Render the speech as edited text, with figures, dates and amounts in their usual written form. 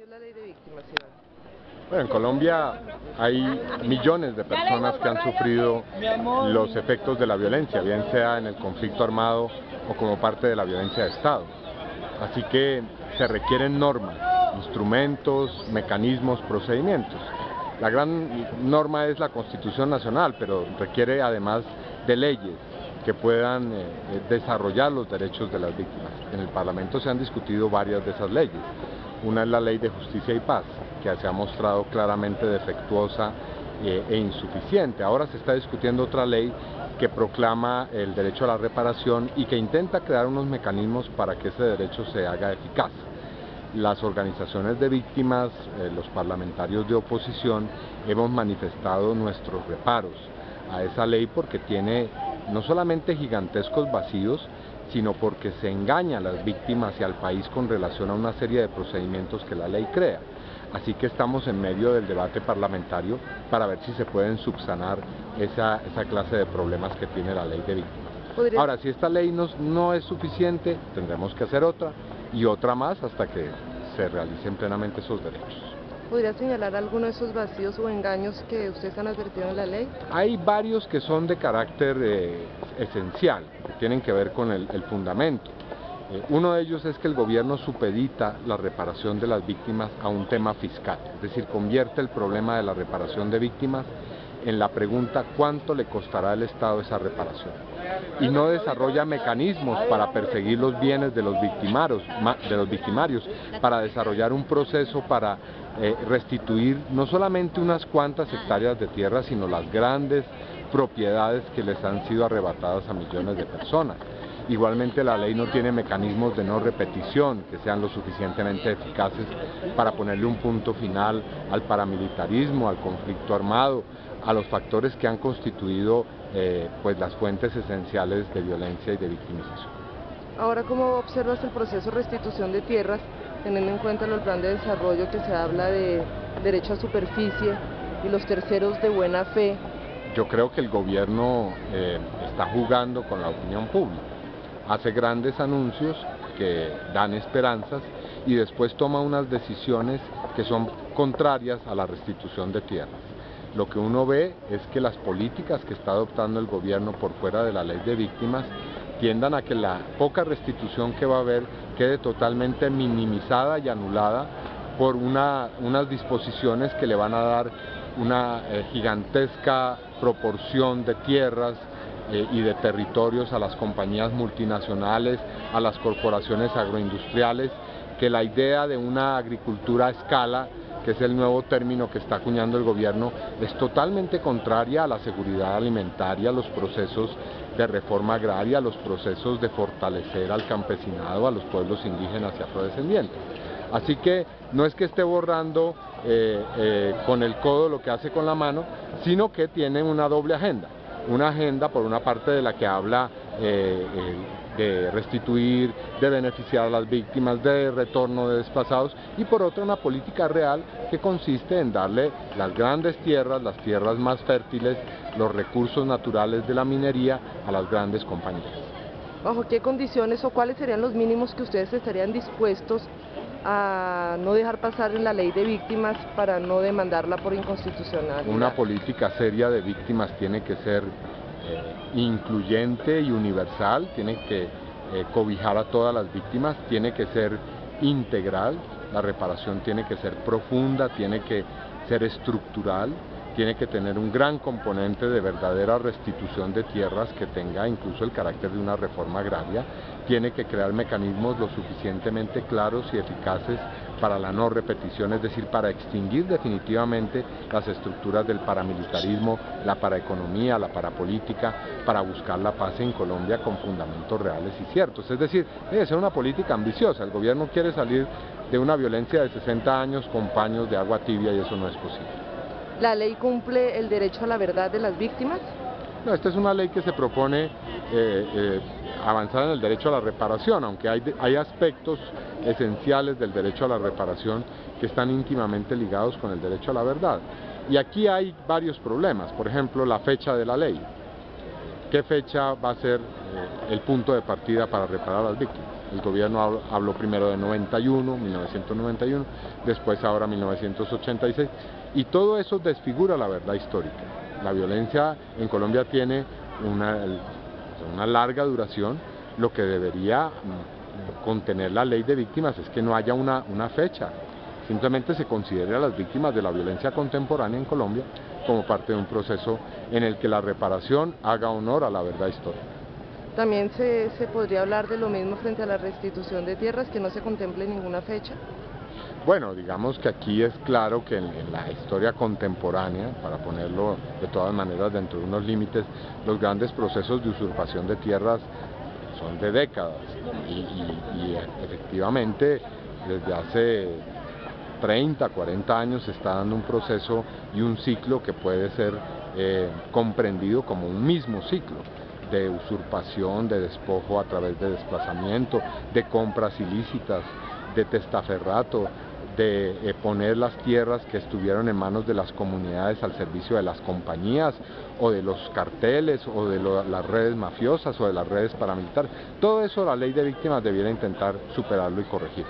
¿Qué es la ley de víctimas, Iván? Bueno, en Colombia hay millones de personas que han sufrido los efectos de la violencia, bien sea en el conflicto armado o como parte de la violencia de Estado. Así que se requieren normas, instrumentos, mecanismos, procedimientos. La gran norma es la Constitución Nacional, pero requiere además de leyes que puedan desarrollar los derechos de las víctimas. En el Parlamento se han discutido varias de esas leyes. Una es la Ley de Justicia y Paz, que se ha mostrado claramente defectuosa e insuficiente. Ahora se está discutiendo otra ley que proclama el derecho a la reparación y que intenta crear unos mecanismos para que ese derecho se haga eficaz. Las organizaciones de víctimas, los parlamentarios de oposición, hemos manifestado nuestros reparos a esa ley porque tiene no solamente gigantescos vacíos, sino porque se engaña a las víctimas y al país con relación a una serie de procedimientos que la ley crea. Así que estamos en medio del debate parlamentario para ver si se pueden subsanar esa clase de problemas que tiene la ley de víctimas. Ahora, si esta ley no es suficiente, tendremos que hacer otra y otra más hasta que se realicen plenamente esos derechos. ¿Podría señalar alguno de esos vacíos o engaños que ustedes han advertido en la ley? Hay varios que son de carácter esencial, que tienen que ver con el fundamento. Uno de ellos es que el gobierno supedita la reparación de las víctimas a un tema fiscal, es decir, convierte el problema de la reparación de víctimas en la pregunta ¿cuánto le costará al Estado esa reparación? Y no desarrolla mecanismos para perseguir los bienes de los victimarios, para desarrollar un proceso para restituir no solamente unas cuantas hectáreas de tierra, sino las grandes propiedades que les han sido arrebatadas a millones de personas. Igualmente la ley no tiene mecanismos de no repetición que sean lo suficientemente eficaces para ponerle un punto final al paramilitarismo, al conflicto armado, a los factores que han constituido pues las fuentes esenciales de violencia y de victimización. Ahora, ¿cómo observas el proceso de restitución de tierras, teniendo en cuenta el plan de desarrollo que se habla de derecho a superficie y los terceros de buena fe? Yo creo que el gobierno está jugando con la opinión pública. Hace grandes anuncios que dan esperanzas y después toma unas decisiones que son contrarias a la restitución de tierras. Lo que uno ve es que las políticas que está adoptando el gobierno por fuera de la ley de víctimas tiendan a que la poca restitución que va a haber quede totalmente minimizada y anulada por unas disposiciones que le van a dar una gigantesca proporción de tierras y de territorios a las compañías multinacionales, a las corporaciones agroindustriales, que la idea de una agricultura a escala, que es el nuevo término que está acuñando el gobierno, es totalmente contraria a la seguridad alimentaria, a los procesos de reforma agraria, a los procesos de fortalecer al campesinado, a los pueblos indígenas y afrodescendientes. Así que no es que esté borrando con el codo lo que hace con la mano, sino que tiene una doble agenda. Una agenda por una parte de la que habla de restituir, de beneficiar a las víctimas, de retorno de desplazados, y por otra una política real que consiste en darle las grandes tierras, las tierras más fértiles, los recursos naturales de la minería a las grandes compañías. ¿Bajo qué condiciones o cuáles serían los mínimos que ustedes estarían dispuestos a no dejar pasar en la ley de víctimas para no demandarla por inconstitucional? Una política seria de víctimas tiene que ser incluyente y universal, tiene que cobijar a todas las víctimas, tiene que ser integral, la reparación tiene que ser profunda, tiene que ser estructural, tiene que tener un gran componente de verdadera restitución de tierras que tenga incluso el carácter de una reforma agraria, tiene que crear mecanismos lo suficientemente claros y eficaces para la no repetición, es decir, para extinguir definitivamente las estructuras del paramilitarismo, la paraeconomía, la parapolítica, para buscar la paz en Colombia con fundamentos reales y ciertos. Es decir, debe ser una política ambiciosa. El gobierno quiere salir de una violencia de 60 años con paños de agua tibia y eso no es posible. ¿La ley cumple el derecho a la verdad de las víctimas? No, esta es una ley que se propone avanzar en el derecho a la reparación, aunque hay aspectos esenciales del derecho a la reparación que están íntimamente ligados con el derecho a la verdad. Y aquí hay varios problemas, por ejemplo, la fecha de la ley. ¿Qué fecha va a ser el punto de partida para reparar a las víctimas? El gobierno habló primero de 1991, después ahora 1986, y todo eso desfigura la verdad histórica. La violencia en Colombia tiene una larga duración. Lo que debería contener la ley de víctimas es que no haya una fecha, simplemente se considere a las víctimas de la violencia contemporánea en Colombia como parte de un proceso en el que la reparación haga honor a la verdad histórica. También se podría hablar de lo mismo frente a la restitución de tierras, que no se contemple ninguna fecha. Bueno, digamos que aquí es claro que en la historia contemporánea, para ponerlo de todas maneras dentro de unos límites, los grandes procesos de usurpación de tierras son de décadas y efectivamente desde hace 30, 40 años se está dando un proceso y un ciclo que puede ser comprendido como un mismo ciclo de usurpación, de despojo a través de desplazamiento, de compras ilícitas, de testaferrato, de poner las tierras que estuvieron en manos de las comunidades al servicio de las compañías o de los carteles o de las redes mafiosas o de las redes paramilitares. Todo eso la ley de víctimas debiera intentar superarlo y corregir.